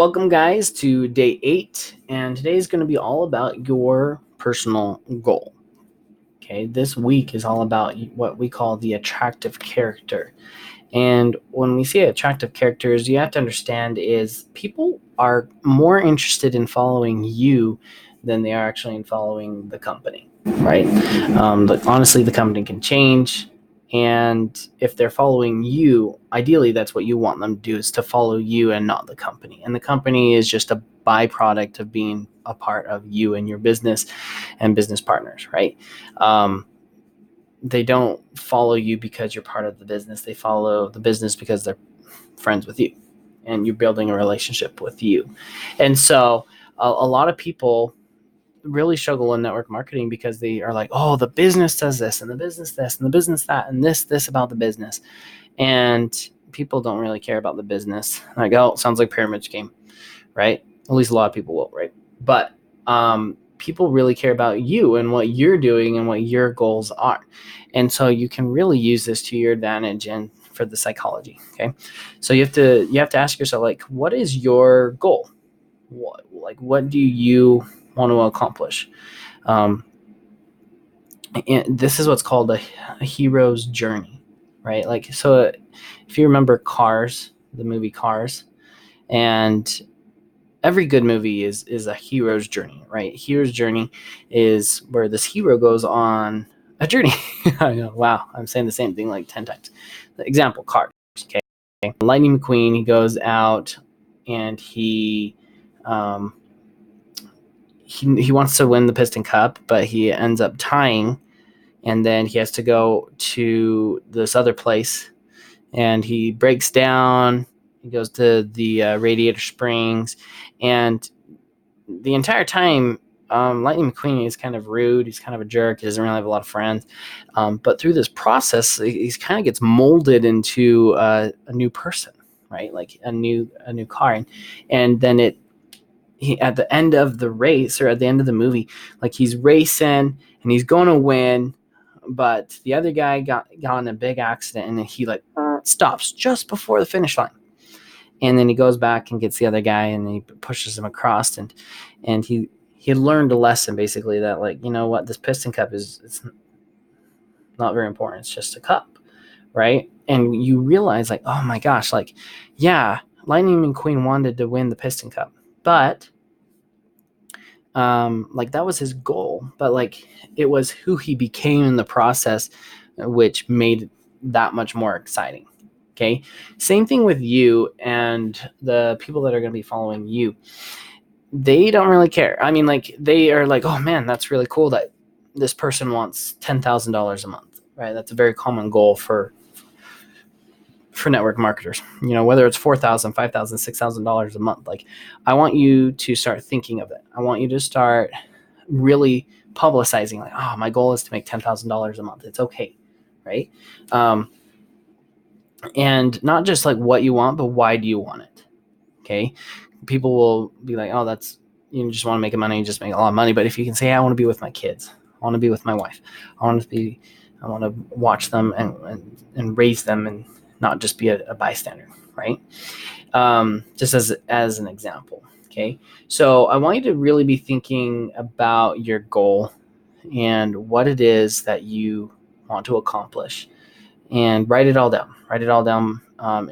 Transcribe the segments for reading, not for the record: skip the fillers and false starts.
Welcome, guys, to day 8, and today is going to be all about your personal goal. Okay, this week is all about what we call the attractive character. And when we say attractive characters, you have to understand is people are more interested in following you than they are actually in following the company, right? But honestly, the company can change. And if they're following you, ideally, that's what you want them to do, is to follow you and not the company. And the company is just a byproduct of being a part of you and your business and business partners, right? They don't follow you because you're part of the business. They follow the business because they're friends with you and you're building a relationship with you. And so a lot of people really struggle in network marketing because they are like, oh, the business does this and the business this and the business that and this about the business. And people don't really care about the business. Like, oh, sounds like pyramid scheme, right? At least a lot of people will, right? But people really care about you and what you're doing and what your goals are. And so you can really use this to your advantage and for the psychology. Okay. So you have to ask yourself, like, what is your goal? What do you want to accomplish? And this is what's called a hero's journey, right? Like, so if you remember Cars, the movie Cars, and every good movie is a hero's journey, right? Hero's journey is where this hero goes on a journey. I know, wow, I'm saying the same thing like 10 times. The example, Cars, okay? Lightning McQueen, he goes out and he wants to win the Piston Cup, but he ends up tying, and then he has to go to this other place, and he breaks down. He goes to the Radiator Springs, and the entire time, Lightning McQueen is kind of rude. He's kind of a jerk. He doesn't really have a lot of friends. But through this process, he kind of gets molded into a new person, right? Like a new car, and then at the end of the race, or at the end of the movie, like, he's racing and he's going to win, but the other guy got in a big accident, and then he stops just before the finish line. And then he goes back and gets the other guy, and he pushes him across, and he learned a lesson, basically, that, like, you know what, this Piston Cup it's not very important. It's just a cup, right? And you realize, like, oh my gosh, like, yeah, Lightning McQueen wanted to win the Piston Cup, but like, that was his goal, but like, it was who he became in the process, which made it that much more exciting. Okay. Same thing with you and the people that are going to be following you. They don't really care. I mean, like, they are like, oh man, that's really cool that this person wants $10,000 a month, right? That's a very common goal for network marketers, whether it's $4,000, $5,000, $6,000 a month. Like, I want you to start thinking of it. I want you to start really publicizing, like, oh, my goal is to make $10,000 a month. It's okay, right? And not just like what you want, but why do you want it? Okay. People will be like, oh, that's, you just want to make money, you just make a lot of money. But if you can say, I want to be with my kids, I want to be with my wife, I want to watch them and raise them, and not just be a bystander, right? Just as an example. Okay. So I want you to really be thinking about your goal and what it is that you want to accomplish, and write it all down. Write it all down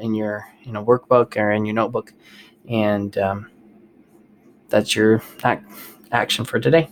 in your workbook or in your notebook, and that's your action for today.